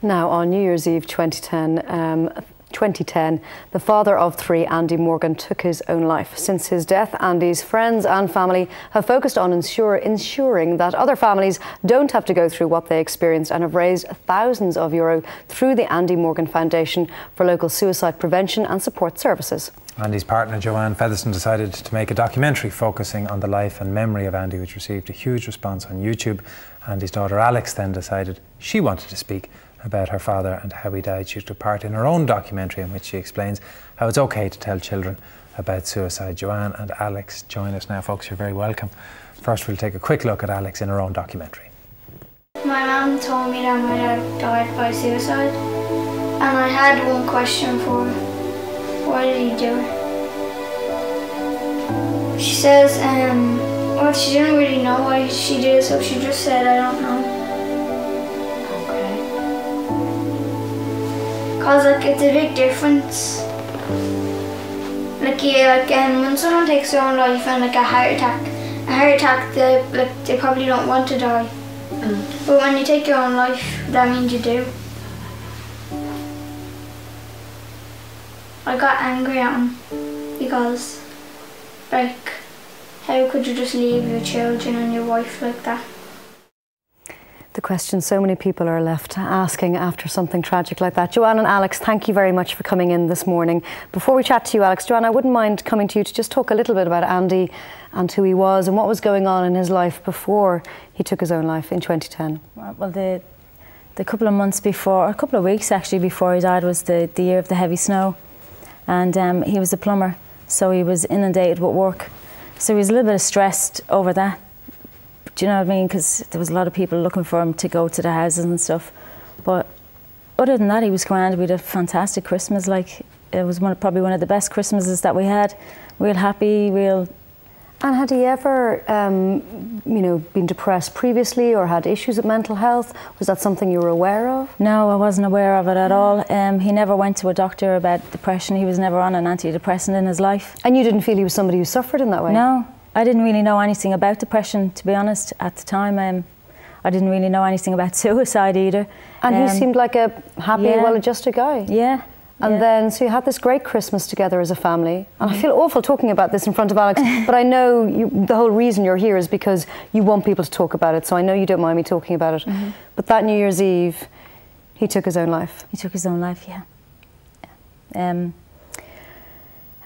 Now, on New Year's Eve 2010, the father of three, Andy Morgan, took his own life. Since his death, Andy's friends and family have focused on ensuring that other families don't have to go through what they experienced, and have raised thousands of euro through the Andy Morgan Foundation for local suicide prevention and support services. Andy's partner, Joanne Featherston, decided to make a documentary focusing on the life and memory of Andy, which received a huge response on YouTube. Andy's daughter Alex then decided she wanted to speak about her father and how he died. She took part in her own documentary in which she explains how it's okay to tell children about suicide. Joanne and Alex join us now. Folks, you're very welcome. First, we'll take a quick look at Alex in her own documentary. My mum told me that my dad died by suicide, and I had one question for her. Why did he do it? She says, well, she didn't really know why she did it, so she just said, I don't know. Cause like it's a big difference. Like when someone takes their own life and like a heart attack, they probably don't want to die. But when you take your own life, that means you do. I got angry at him because, like, how could you just leave your children and your wife like that? The question so many people are left asking after something tragic like that. Joanne and Alex, thank you very much for coming in this morning. Before we chat to you, Alex, Joanne, I wouldn't mind coming to you to just talk a little bit about Andy and who he was and what was going on in his life before he took his own life in 2010. Well, the couple of months before, a couple of weeks actually before he died, was the year of the heavy snow. And he was a plumber, so he was inundated with work. So he was a little bit stressed over that. Do you know what I mean? Because there was a lot of people looking for him to go to the houses and stuff. But other than that, he was grand. We had a fantastic Christmas. Like, it was probably one of the best Christmases that we had. Real happy, real. And had he ever, been depressed previously or had issues with mental health? Was that something you were aware of? No, I wasn't aware of it at all. He never went to a doctor about depression. He was never on an antidepressant in his life. And you didn't feel he was somebody who suffered in that way? No. I didn't really know anything about depression, to be honest, at the time. I didn't really know anything about suicide either. And he seemed like a happy, well-adjusted guy. Yeah. And then, so you had this great Christmas together as a family. And I feel awful talking about this in front of Alex, but I know the whole reason you're here is because you want people to talk about it, so I know you don't mind me talking about it. But that New Year's Eve, he took his own life. He took his own life, yeah.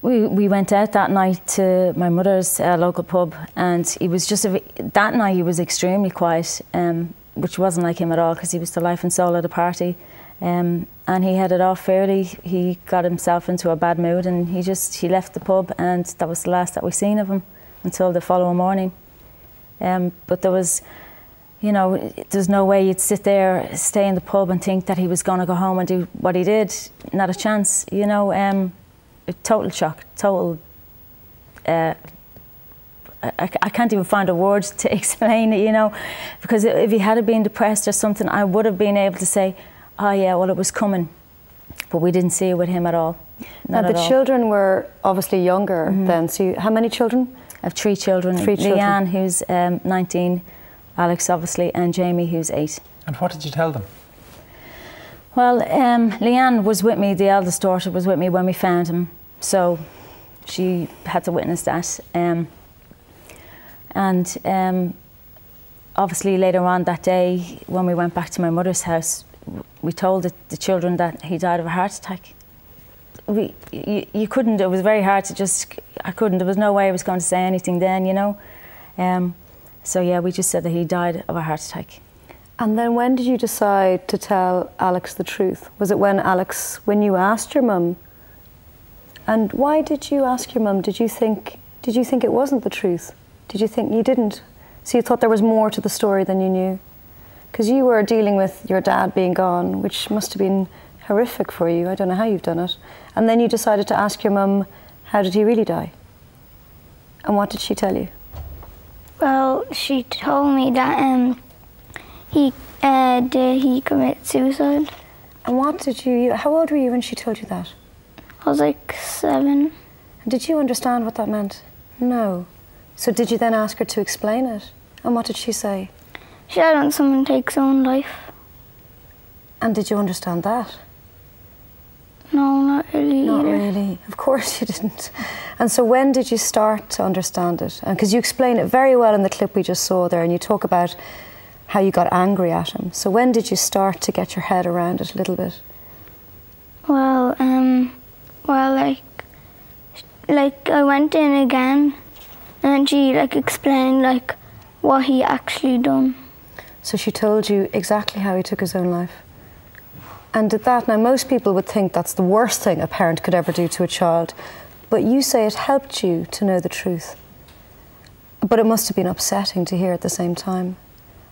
We went out that night to my mother's local pub, and he was just, that night he was extremely quiet, which wasn't like him at all, because he was the life and soul of the party. And he headed off fairly. He got himself into a bad mood, and he left the pub, and that was the last that we seen of him until the following morning. But there was, there's no way you'd sit there, stay in the pub and think that he was going to go home and do what he did. Not a chance, total shock, total. I can't even find a word to explain it, because if he had been depressed or something, I would have been able to say, oh yeah, well, it was coming. But we didn't see it with him at all. Now, the children were obviously younger then. So how many children? I have three children. Leanne, who's 19, Alex, obviously, and Jamie, who's 8. And what did you tell them? Well, Leanne was with me, the eldest daughter was with me when we found him. So she had to witness that. Obviously later on that day, when we went back to my mother's house, we told the children that he died of a heart attack. You couldn't, it was very hard to there was no way I was going to say anything then, So yeah, we just said that he died of a heart attack. And then when did you decide to tell Alex the truth? Was it when you asked your mum? And why did you ask your mum? Did you think it wasn't the truth? Did you think you didn't? So you thought there was more to the story than you knew? Because you were dealing with your dad being gone, which must have been horrific for you. I don't know how you've done it. And then you decided to ask your mum, how did he really die? And what did she tell you? Well, she told me that did he commit suicide. And how old were you when she told you that? I was like 7. And did you understand what that meant? No. So did you then ask her to explain it? And what did she say? She said when someone takes their own life. And did you understand that? No, not really. Not really. Of course you didn't. And so when did you start to understand it? And because you explain it very well in the clip we just saw there, and you talk about how you got angry at him. So when did you start to get your head around it a little bit? Well, like I went in again, and she like explained like what he actually done. So she told you exactly how he took his own life. And did that, now most people would think that's the worst thing a parent could ever do to a child, but you say it helped you to know the truth. But it must have been upsetting to hear at the same time.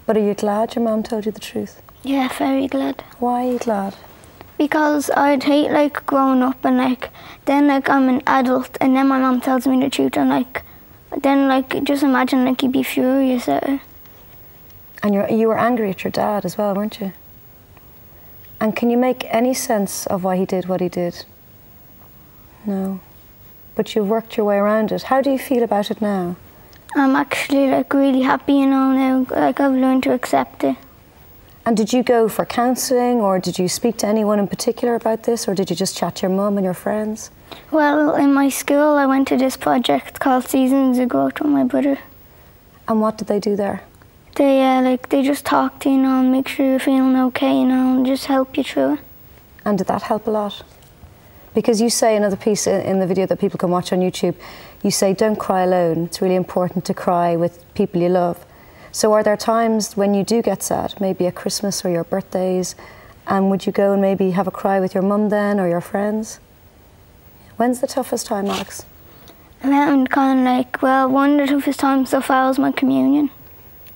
But are you glad your mum told you the truth? Yeah, very glad. Why are you glad? Because I'd hate like growing up and like then like I'm an adult and then my mum tells me the truth and like then like just imagine like you'd be furious at her. And you were angry at your dad as well, weren't you? And can you make any sense of why he did what he did? No. But you've worked your way around it. How do you feel about it now? I'm actually like really happy, you know, now. Like I've learned to accept it. And did you go for counselling, or did you speak to anyone in particular about this, or did you just chat to your mum and your friends? Well, in my school I went to this project called Seasons of Growth with my brother. And what did they do there? They just talk to you, you know, and make sure you're feeling okay, you know, and just help you through it. And did that help a lot? Because you say another piece in the video that people can watch on YouTube, you say don't cry alone. It's really important to cry with people you love. So are there times when you do get sad, maybe at Christmas or your birthdays, and would you go and maybe have a cry with your mum then or your friends? When's the toughest time, Alex? And kind of like, well, one of the toughest times so far was my communion.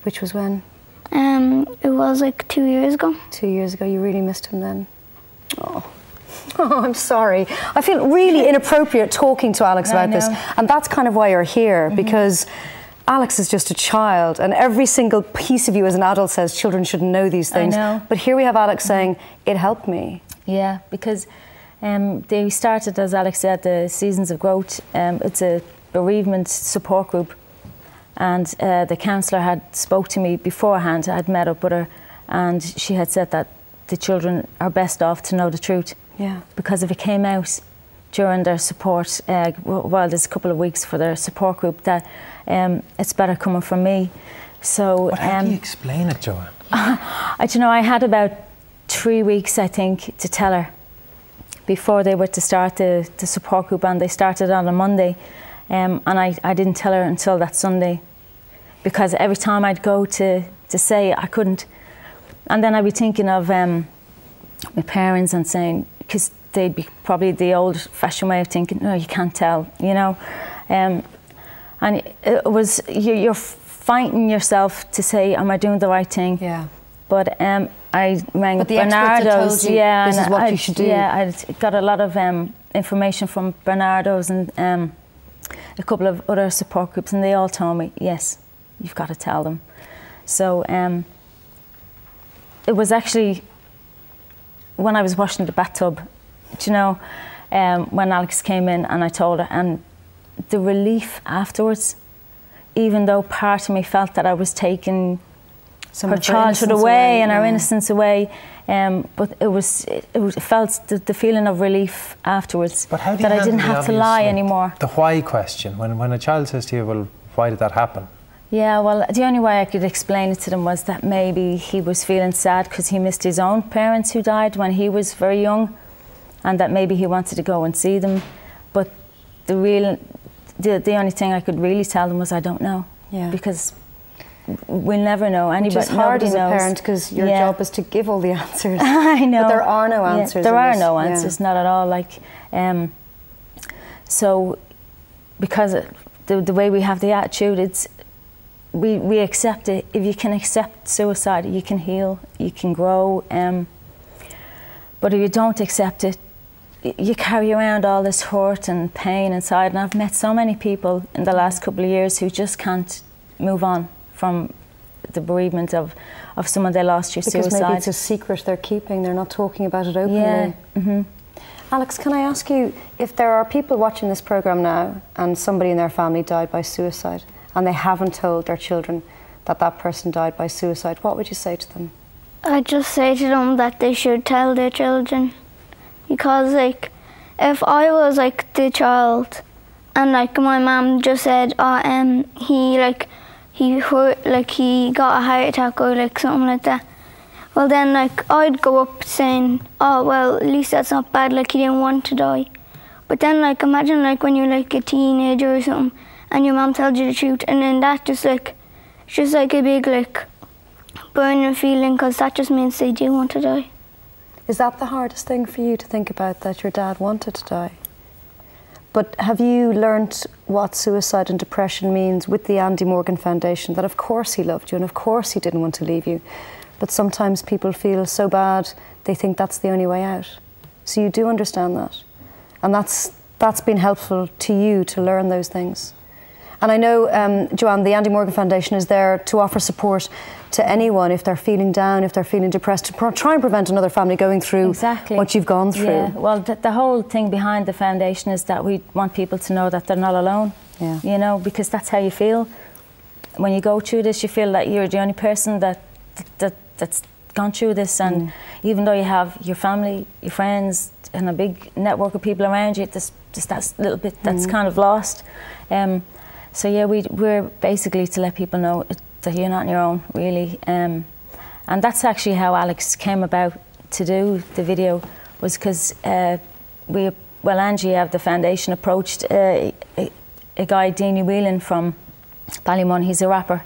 Which was when? It was like 2 years ago. 2 years ago, you really missed him then? Oh. Oh, I'm sorry. I feel really inappropriate talking to Alex about this. And that's kind of why you're here, because Alex is just a child, and every single piece of you as an adult says children shouldn't know these things. I know. But here we have Alex saying, it helped me. Yeah, because they started, as Alex said, the Seasons of Growth. It's a bereavement support group. And the counsellor had spoke to me beforehand. I had met up with her, and she had said that the children are best off to know the truth. Yeah. Because if it came out during their support, well, there's a couple of weeks for their support group, that it's better coming from me. So. But how do you explain it, Joanne? I had about 3 weeks, I think, to tell her before they were to start the support group, and they started on a Monday. And I didn't tell her until that Sunday, because every time I'd go to say I couldn't, and then I'd be thinking of my parents and saying, because they'd be probably the old-fashioned way of thinking, no, you can't tell, you know. And it was, you're fighting yourself to say, am I doing the right thing? Yeah. But I rang but the Bernardo's. You, yeah, this is what you should do. Yeah, I got a lot of information from Bernardo's and a couple of other support groups, and they all told me, yes, you've got to tell them. So it was actually when I was washing the bathtub, do you know, when Alex came in and I told her, and the relief afterwards, even though part of me felt that I was taking her childhood away and her innocence away, but it felt the feeling of relief afterwards, but how do you that I didn't have to lie anymore. The why question, when a child says to you, well, why did that happen? Yeah, well, the only way I could explain it to them was that maybe he was feeling sad because he missed his own parents who died when he was very young, and that maybe he wanted to go and see them. But the only thing I could really tell them was I don't know. Yeah. Because we'll never know. Anybody, which is hard as a knows. parent, because your job is to give all the answers. I know. But there are no answers. There are no answers, not at all. Like, so because the way we have the attitude, it's we accept it. If you can accept suicide, you can heal, you can grow. But if you don't accept it, you carry around all this hurt and pain inside. And I've met so many people in the last couple of years who just can't move on from the bereavement of someone they lost through suicide. Because maybe it's a secret they're keeping, they're not talking about it openly. Yeah. Mm-hmm. Alex, can I ask you, if there are people watching this programme now and somebody in their family died by suicide and they haven't told their children that that person died by suicide, what would you say to them? I'd just say to them that they should tell their children, because like if I was like the child and like my mum just said, oh he hurt, like he got a heart attack or like something like that, well then like I'd go up saying, oh well, at least that's not bad, like he didn't want to die. But then like imagine like when you're like a teenager or something and your mum tells you the truth, and then that just like, it's just like a big like burning feeling, because that just means they do want to die. Is that the hardest thing for you to think about, that your dad wanted to die? But have you learnt what suicide and depression means with the Andy Morgan Foundation? That of course he loved you and of course he didn't want to leave you, but sometimes people feel so bad they think that's the only way out. So you do understand that, and that's been helpful to you to learn those things. And I know, Joanne, the Andy Morgan Foundation is there to offer support to anyone if they're feeling down, if they're feeling depressed, to try and prevent another family going through what you've gone through. Yeah, well, the whole thing behind the foundation is that we want people to know that they're not alone, you know, because that's how you feel. When you go through this, you feel that you're the only person that's gone through this, and even though you have your family, your friends, and a big network of people around you, there's just that little bit that's kind of lost. So yeah, we're basically to let people know that you're not on your own, really. And that's actually how Alex came about to do the video, was because Angie of the foundation approached a guy, Deanie Whelan from Ballymun, he's a rapper,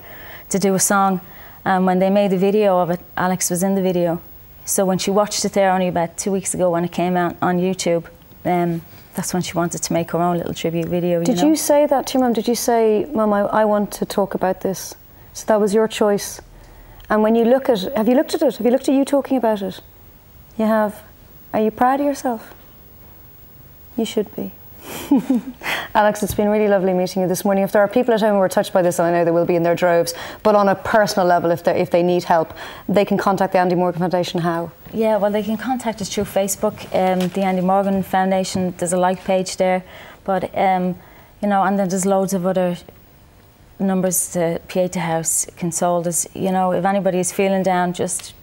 to do a song. And when they made the video of it, Alex was in the video. So when she watched it there only about 2 weeks ago when it came out on YouTube, that's when she wanted to make her own little tribute video. Did you say that to your mum? Did you say, Mum, I want to talk about this? So that was your choice. And when you look at, have you looked at it? Have you looked at you talking about it? You have. Are you proud of yourself? You should be. Alex, it's been really lovely meeting you this morning. If there are people at home who are touched by this, I know there will be in their droves, but on a personal level, if they need help, they can contact the Andy Morgan Foundation. How? Yeah, well, they can contact us through Facebook, the Andy Morgan Foundation. There's a like page there, but you know, and then there's loads of other numbers to Pieta House, Console us. You know, if anybody is feeling down, just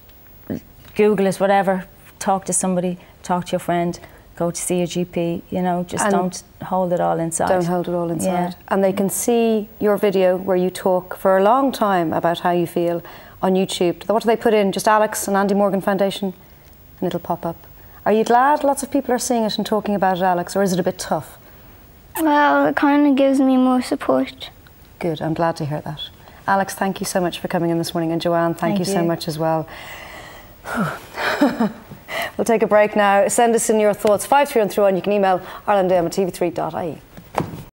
Google it, whatever. Talk to somebody, talk to your friend. Go to see your GP, you know, just don't hold it all inside. Don't hold it all inside. Yeah. And they can see your video where you talk for a long time about how you feel on YouTube. What do they put in? Just Alex and Andy Morgan Foundation, and it'll pop up. Are you glad lots of people are seeing it and talking about it, Alex, or is it a bit tough? Well, it kind of gives me more support. Good, I'm glad to hear that. Alex, thank you so much for coming in this morning, and Joanne, thank you so much as well. We'll take a break now. Send us in your thoughts, 53131. You can email irelandm@tv3.ie.